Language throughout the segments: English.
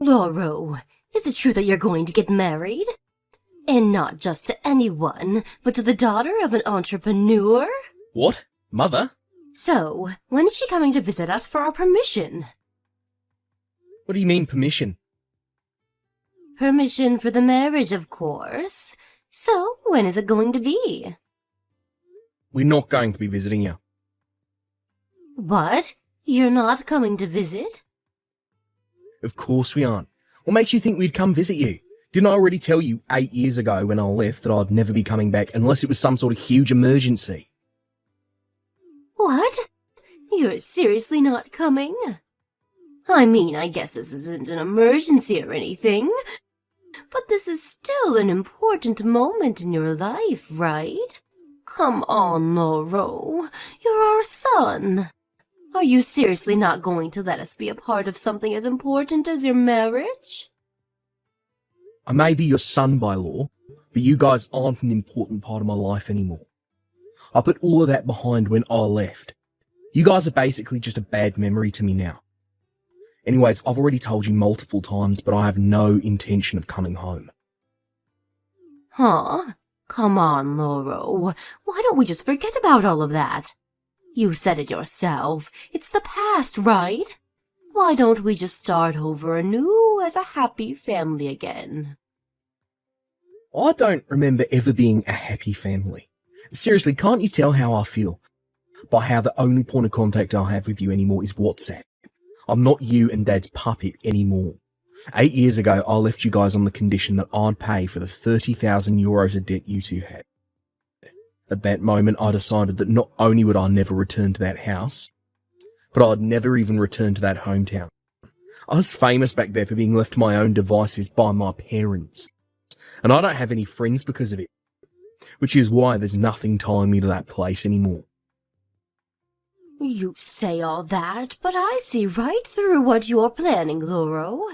Lauro, is it true that you're going to get married? And not just to anyone, but to the daughter of an entrepreneur? What? Mother? So, when is she coming to visit us for our permission? What do you mean, permission? Permission for the marriage, of course. So, when is it going to be? We're not going to be visiting you. What? You're not coming to visit? Of course we aren't. What makes you think we'd come visit you? Didn't I already tell you 8 years ago when I left that I'd never be coming back unless it was some sort of huge emergency? What? You're seriously not coming? I mean, I guess this isn't an emergency or anything, but this is still an important moment in your life, right? Come on, Lauro. You're our son. Are you seriously not going to let us be a part of something as important as your marriage? I may be your son by law, but you guys aren't an important part of my life anymore. I put all of that behind when I left. You guys are basically just a bad memory to me now. Anyways, I've already told you multiple times, but I have no intention of coming home. Huh? Come on, Lauro. Why don't we just forget about all of that? You said it yourself. It's the past, right? Why don't we just start over anew as a happy family again? I don't remember ever being a happy family. Seriously, can't you tell how I feel? By how the only point of contact I have with you anymore is WhatsApp. I'm not you and Dad's puppet anymore. 8 years ago, I left you guys on the condition that I'd pay for the 30,000 euros of debt you two had. At that moment, I decided that not only would I never return to that house, but I'd never even return to that hometown. I was famous back there for being left to my own devices by my parents, and I don't have any friends because of it, which is why there's nothing tying me to that place anymore. You say all that, but I see right through what you're planning, Lauro.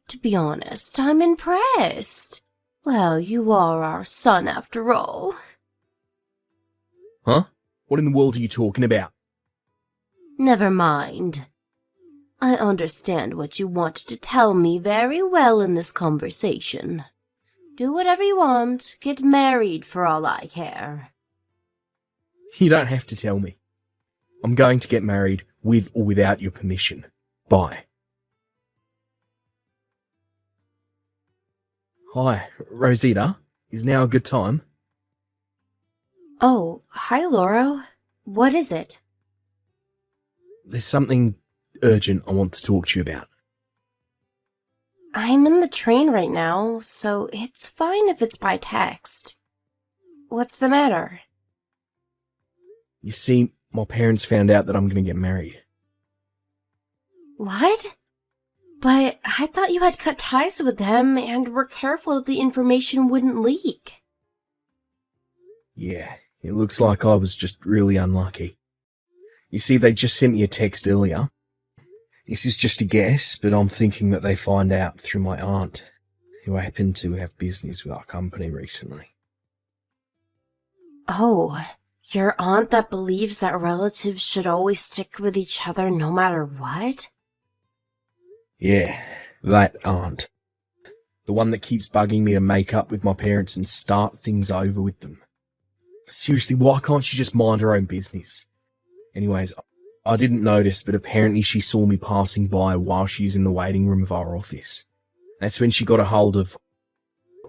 To be honest, I'm impressed. Well, you are our son after all. Huh? What in the world are you talking about? Never mind. I understand what you wanted to tell me very well in this conversation. Do whatever you want. Get married for all I care. You don't have to tell me. I'm going to get married with or without your permission. Bye. Hi, Rosita. Is now a good time? Oh, hi, Lauro. What is it? There's something urgent I want to talk to you about. I'm in the train right now, so it's fine if it's by text. What's the matter? You see, my parents found out that I'm going to get married. What? But I thought you had cut ties with them and were careful that the information wouldn't leak. Yeah, it looks like I was just really unlucky. You see, they just sent me a text earlier. This is just a guess, but I'm thinking that they find out through my aunt, who happened to have business with our company recently. Oh, your aunt that believes that relatives should always stick with each other no matter what? Yeah, that aunt. The one that keeps bugging me to make up with my parents and start things over with them. Seriously, why can't she just mind her own business? Anyways, I didn't notice, but apparently she saw me passing by while she was in the waiting room of our office. That's when she got a hold of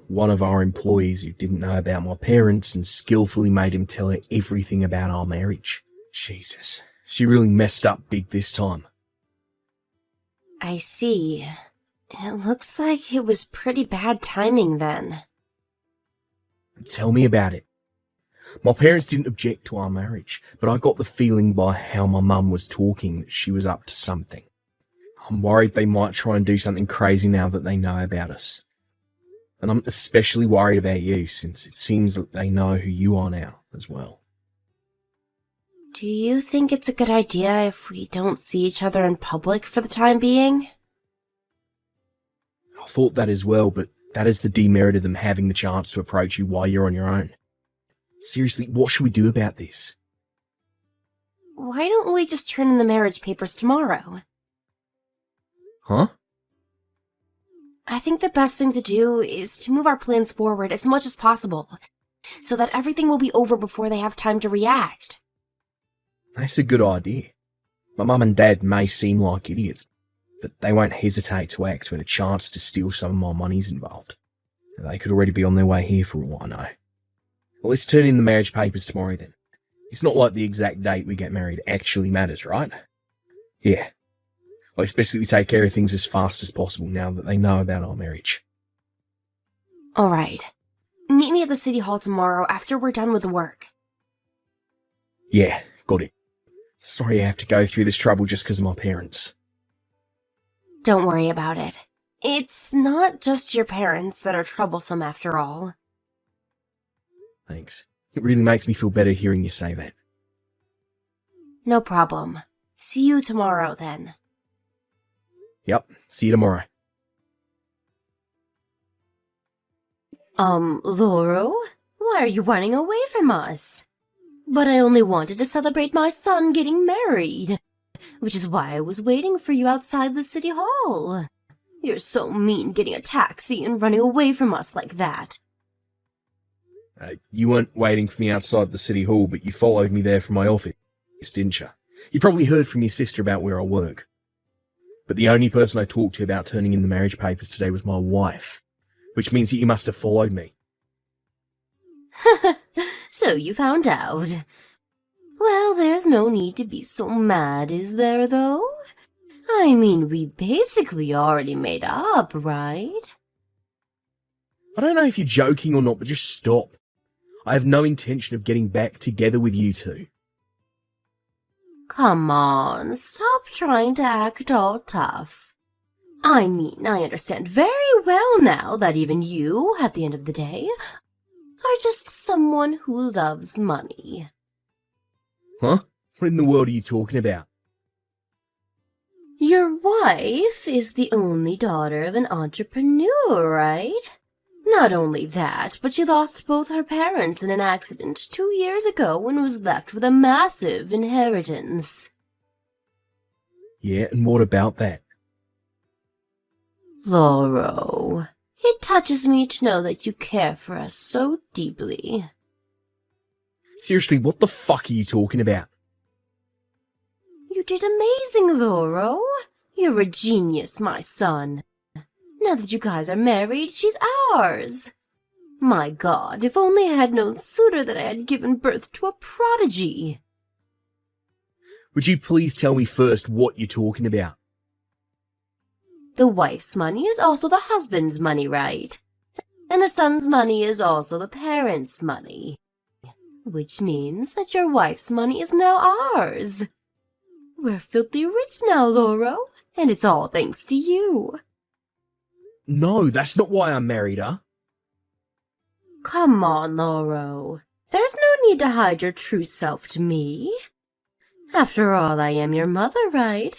one of our employees who didn't know about my parents and skillfully made him tell her everything about our marriage. Jesus, she really messed up big this time. I see. It looks like it was pretty bad timing then. Tell me about it. My parents didn't object to our marriage, but I got the feeling by how my mum was talking that she was up to something. I'm worried they might try and do something crazy now that they know about us. And I'm especially worried about you, since it seems that they know who you are now as well. Do you think it's a good idea if we don't see each other in public for the time being? I thought that as well, but that is the demerit of them having the chance to approach you while you're on your own. Seriously, what should we do about this? Why don't we just turn in the marriage papers tomorrow? Huh? I think the best thing to do is to move our plans forward as much as possible, so that everything will be over before they have time to react. That's a good idea. My mum and dad may seem like idiots, but they won't hesitate to act when a chance to steal some of my money's involved. They could already be on their way here for all I know. Well, let's turn in the marriage papers tomorrow then. It's not like the exact date we get married actually matters, right? Yeah. Well, it's best that we take care of things as fast as possible now that they know about our marriage. Alright. Meet me at the city hall tomorrow after we're done with the work. Yeah, got it. Sorry I have to go through this trouble just because of my parents. Don't worry about it. It's not just your parents that are troublesome after all. Thanks. It really makes me feel better hearing you say that. No problem. See you tomorrow, then. Yep, see you tomorrow. Laurel? Why are you running away from us? But I only wanted to celebrate my son getting married, which is why I was waiting for you outside the city hall. You're so mean getting a taxi and running away from us like that. You weren't waiting for me outside the city hall, but you followed me there from my office, didn't you? You probably heard from your sister about where I work. But the only person I talked to about turning in the marriage papers today was my wife, which means that you must have followed me. So you found out. Well, there's no need to be so mad, is there, though? I mean, we basically already made up, right? I don't know if you're joking or not, but just stop. I have no intention of getting back together with you two. Come on, stop trying to act all tough. I mean, I understand very well now that even you, at the end of the day, are just someone who loves money. Huh? What in the world are you talking about? Your wife is the only daughter of an entrepreneur, right? Not only that, but she lost both her parents in an accident 2 years ago and was left with a massive inheritance. Yeah, and what about that? Laurel, it touches me to know that you care for us so deeply. Seriously, what the fuck are you talking about? You did amazing, Laurel. You're a genius, my son. Now that you guys are married, she's ours. My God, if only I had known sooner that I had given birth to a prodigy. Would you please tell me first what you're talking about? The wife's money is also the husband's money, right? And the son's money is also the parents' money. Which means that your wife's money is now ours. We're filthy rich now, Laurel, and it's all thanks to you. No, that's not why I married her. Come on, Laurel. There's no need to hide your true self to me. After all, I am your mother, right?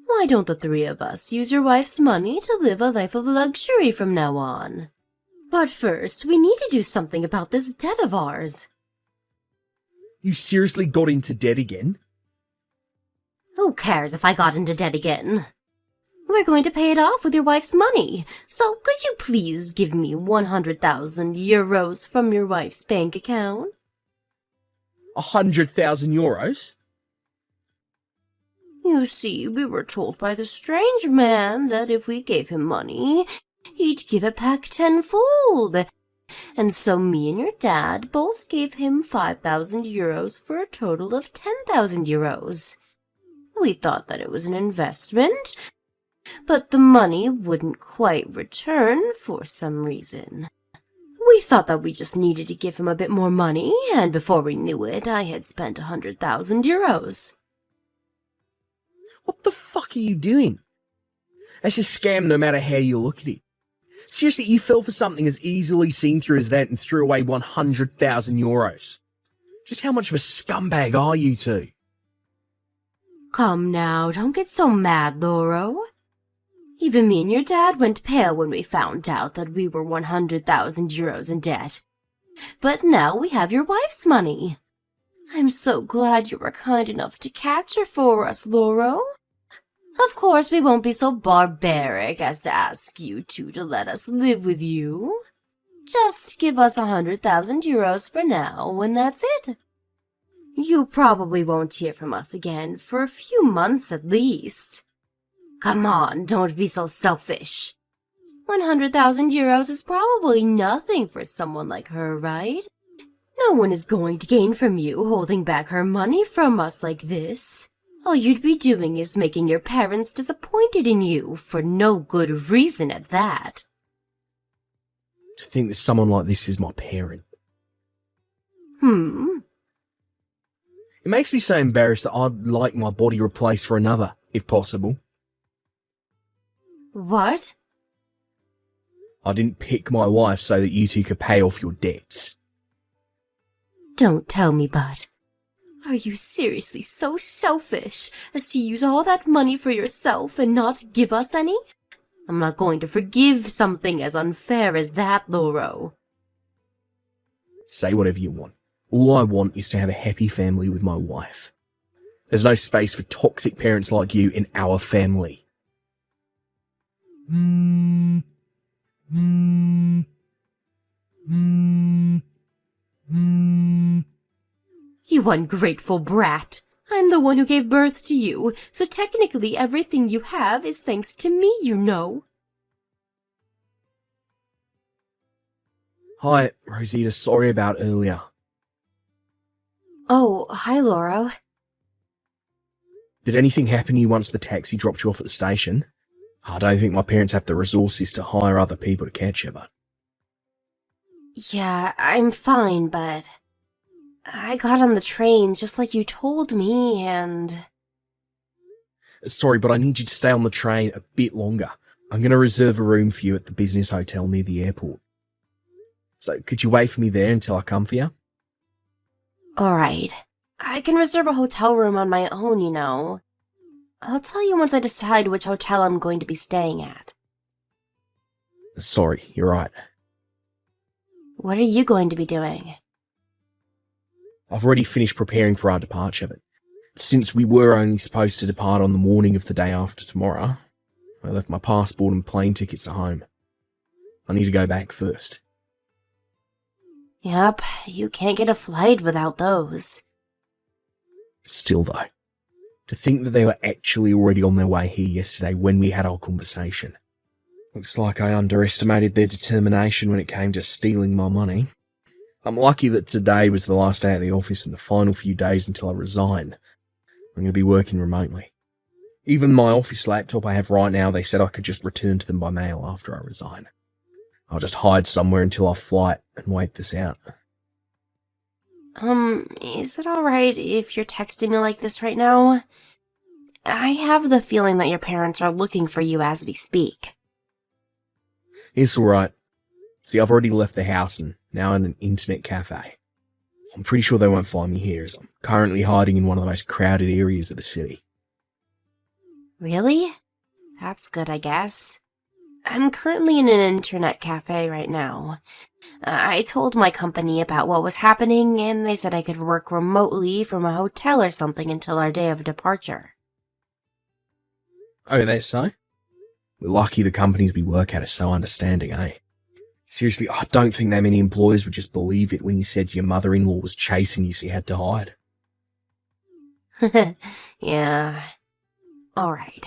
Why don't the three of us use your wife's money to live a life of luxury from now on? But first, we need to do something about this debt of ours. You seriously got into debt again? Who cares if I got into debt again? We're going to pay it off with your wife's money, so could you please give me 100,000 euros from your wife's bank account? 100,000 euros? You see, we were told by the strange man that if we gave him money, he'd give it back tenfold. And so me and your dad both gave him 5,000 euros for a total of 10,000 euros. We thought that it was an investment, but the money wouldn't quite return for some reason. We thought that we just needed to give him a bit more money, and before we knew it, I had spent 100,000 euros. What the fuck are you doing? That's a scam no matter how you look at it. Seriously, you fell for something as easily seen through as that and threw away 100,000 euros. Just how much of a scumbag are you two? Come now, don't get so mad, Lauro. Even me and your dad went pale when we found out that we were 100,000 euros in debt. But now we have your wife's money. I'm so glad you were kind enough to catch her for us, Lauro. Of course, we won't be so barbaric as to ask you two to let us live with you. Just give us 100,000 euros for now, and that's it. You probably won't hear from us again for a few months at least. Come on, don't be so selfish. 100,000 euros is probably nothing for someone like her, right? No one is going to gain from you holding back her money from us like this. All you'd be doing is making your parents disappointed in you, for no good reason at that. To think that someone like this is my parent. It makes me so embarrassed that I'd like my body replaced for another, if possible. What? I didn't pick my wife so that you two could pay off your debts. Don't tell me, Bud. Are you seriously so selfish as to use all that money for yourself and not give us any? I'm not going to forgive something as unfair as that, Lauro. Say whatever you want. All I want is to have a happy family with my wife. There's no space for toxic parents like you in our family. You ungrateful brat. I'm the one who gave birth to you, so technically everything you have is thanks to me, you know. Hi, Rosita, sorry about earlier. Oh, hi, Lauro. Did anything happen to you once the taxi dropped you off at the station? I don't think my parents have the resources to hire other people to catch you, but... Yeah, I'm fine, but... I got on the train just like you told me, and... Sorry, but I need you to stay on the train a bit longer. I'm going to reserve a room for you at the business hotel near the airport. So, could you wait for me there until I come for you? Alright. I can reserve a hotel room on my own, you know. I'll tell you once I decide which hotel I'm going to be staying at. Sorry, you're right. What are you going to be doing? I've already finished preparing for our departure, but since we were only supposed to depart on the morning of the day after tomorrow, I left my passport and plane tickets at home. I need to go back first. Yep, you can't get a flight without those. Still though, to think that they were actually already on their way here yesterday when we had our conversation. Looks like I underestimated their determination when it came to stealing my money. I'm lucky that today was the last day at the office and the final few days until I resign. I'm going to be working remotely. Even my office laptop I have right now, they said I could just return to them by mail after I resign. I'll just hide somewhere until I flight and wait this out. Is it alright if you're texting me like this right now? I have the feeling that your parents are looking for you as we speak. It's alright. See, I've already left the house and now in an internet cafe. I'm pretty sure they won't find me here as I'm currently hiding in one of the most crowded areas of the city. Really? That's good, I guess. I'm currently in an internet cafe right now. I told my company about what was happening, and they said I could work remotely from a hotel or something until our day of departure. Oh, that's so? We're lucky the companies we work at are so understanding, eh? Seriously, I don't think that many employers would just believe it when you said your mother-in-law was chasing you so you had to hide. Yeah. Alright.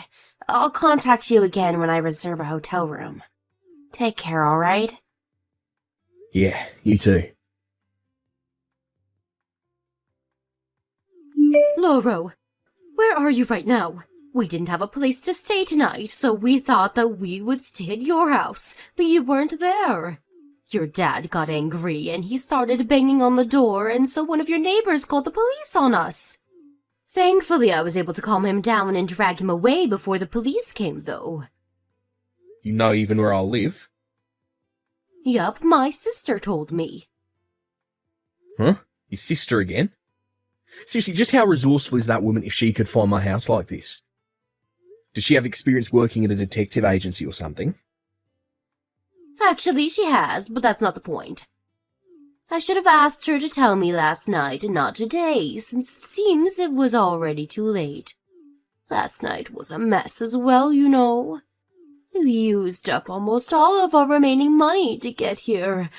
I'll contact you again when I reserve a hotel room. Take care, alright? Yeah, you too. Lauro, where are you right now? We didn't have a place to stay tonight, so we thought that we would stay at your house, but you weren't there. Your dad got angry and he started banging on the door, and so one of your neighbors called the police on us. Thankfully, I was able to calm him down and drag him away before the police came, though. You know even where I live? Yup, my sister told me. Huh? Your sister again? Seriously, just how resourceful is that woman if she could find my house like this? Does she have experience working at a detective agency or something? Actually, she has, but that's not the point. I should have asked her to tell me last night and not today, since it seems it was already too late. Last night was a mess as well, you know. We used up almost all of our remaining money to get here,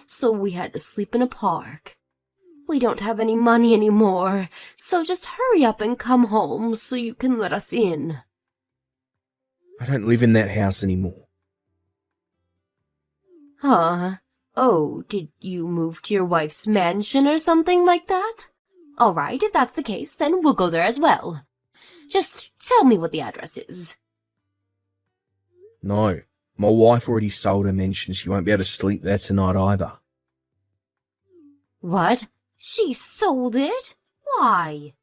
so we had to sleep in a park. We don't have any money anymore, so just hurry up and come home so you can let us in. I don't live in that house anymore. Huh? Oh, did you move to your wife's mansion or something like that? All right, if that's the case, then we'll go there as well. Just tell me what the address is. No, my wife already sold her mansion. She won't be able to sleep there tonight either. What? She sold it? Why?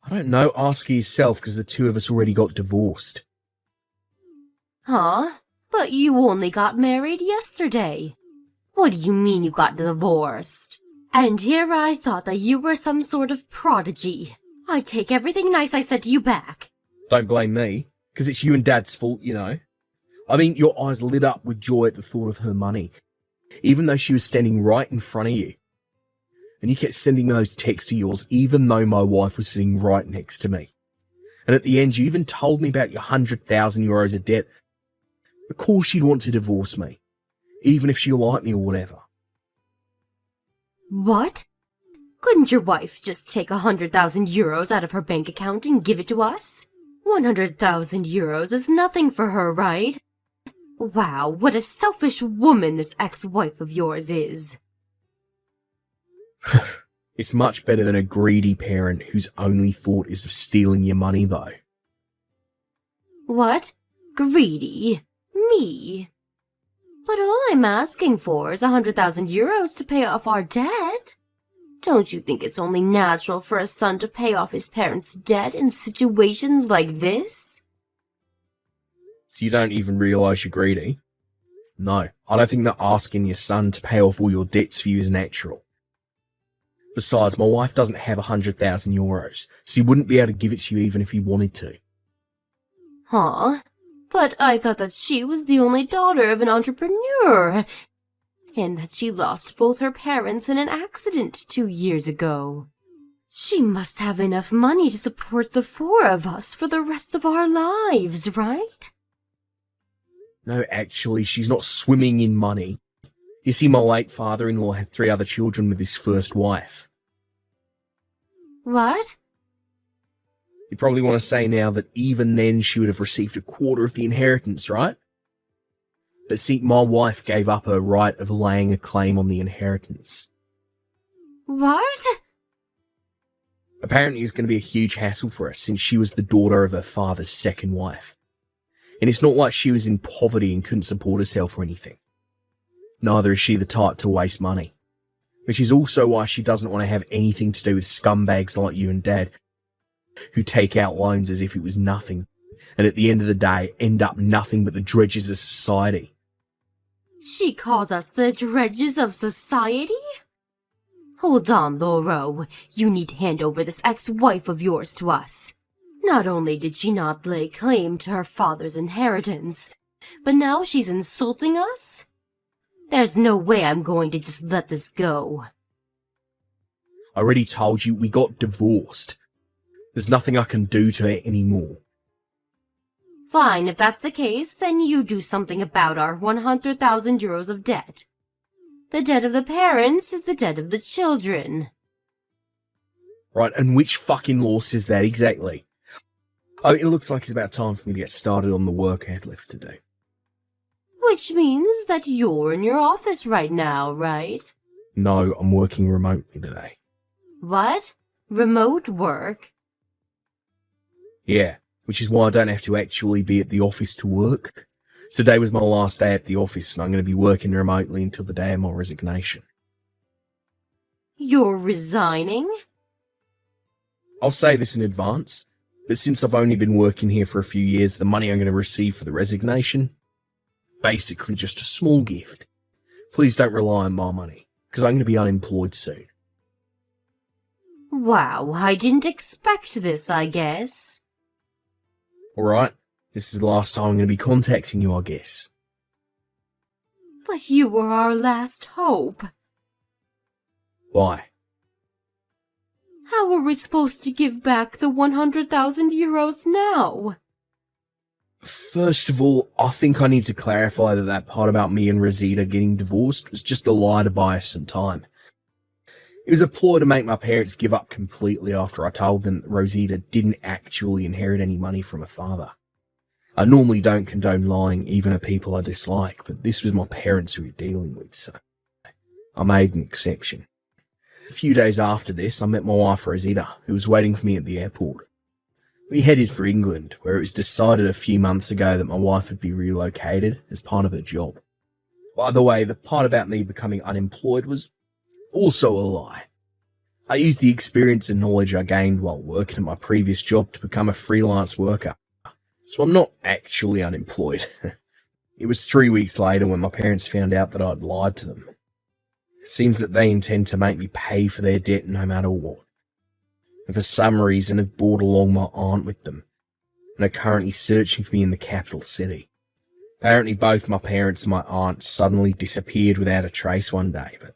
I don't know, ask her yourself, because the two of us already got divorced. Huh? But you only got married yesterday. What do you mean you got divorced? And here I thought that you were some sort of prodigy. I take everything nice I said to you back. Don't blame me, because it's you and Dad's fault, you know. I mean, your eyes lit up with joy at the thought of her money, even though she was standing right in front of you. And you kept sending me those texts of yours, even though my wife was sitting right next to me. And at the end, you even told me about your 100,000 euros of debt. Of course she'd want to divorce me, even if she liked me or whatever. What? Couldn't your wife just take 100,000 euros out of her bank account and give it to us? 100,000 euros is nothing for her, right? Wow, what a selfish woman this ex-wife of yours is. It's much better than a greedy parent whose only thought is of stealing your money, though. What? Greedy? Me? But all I'm asking for is 100,000 euros to pay off our debt. Don't you think it's only natural for a son to pay off his parents' debt in situations like this? So you don't even realise you're greedy? No, I don't think that asking your son to pay off all your debts for you is natural. Besides, my wife doesn't have 100,000 euros, so he wouldn't be able to give it to you even if he wanted to. Huh? But I thought that she was the only daughter of an entrepreneur, and that she lost both her parents in an accident 2 years ago. She must have enough money to support the four of us for the rest of our lives, right? No, actually, she's not swimming in money. You see, my late father-in-law had 3 other children with his first wife. What? You probably want to say now that even then she would have received a quarter of the inheritance, right? But see, my wife gave up her right of laying a claim on the inheritance. What? Apparently it's going to be a huge hassle for her since she was the daughter of her father's second wife. And it's not like she was in poverty and couldn't support herself or anything. Neither is she the type to waste money. Which is also why she doesn't want to have anything to do with scumbags like you and Dad, who take out loans as if it was nothing, and at the end of the day end up nothing but the dredges of society. She called us the dredges of society? Hold on, Lauro. You need to hand over this ex-wife of yours to us. Not only did she not lay claim to her father's inheritance, but now she's insulting us? There's no way I'm going to just let this go. I already told you we got divorced. There's nothing I can do to her anymore. Fine, if that's the case, then you do something about our 100,000 euros of debt. The debt of the parents is the debt of the children. Right, and which fucking law says that exactly? Oh, it looks like it's about time for me to get started on the work I had left to do. Which means that you're in your office right now, right? No, I'm working remotely today. What? Remote work? Yeah, which is why I don't have to actually be at the office to work. Today was my last day at the office, and I'm going to be working remotely until the day of my resignation. You're resigning? I'll say this in advance, but since I've only been working here for a few years, the money I'm going to receive for the resignation, basically just a small gift. Please don't rely on my money, because I'm going to be unemployed soon. Wow, I didn't expect this, I guess. Alright, this is the last time I'm going to be contacting you, I guess. But you were our last hope. Why? How are we supposed to give back the 100,000 euros now? First of all, I think I need to clarify that part about me and Rosita getting divorced was just a lie to buy us some time. It was a ploy to make my parents give up completely after I told them that Rosita didn't actually inherit any money from her father. I normally don't condone lying even to people I dislike, but this was my parents who we were dealing with, so I made an exception. A few days after this, I met my wife Rosita, who was waiting for me at the airport. We headed for England, where it was decided a few months ago that my wife would be relocated as part of her job. By the way, the part about me becoming unemployed was also a lie. I used the experience and knowledge I gained while working at my previous job to become a freelance worker. So I'm not actually unemployed. It was 3 weeks later when my parents found out that I'd lied to them. It seems that they intend to make me pay for their debt no matter what. And for some reason have brought along my aunt with them, and are currently searching for me in the capital city. Apparently both my parents and my aunt suddenly disappeared without a trace one day, but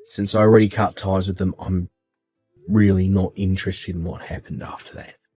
since I already cut ties with them, I'm really not interested in what happened after that.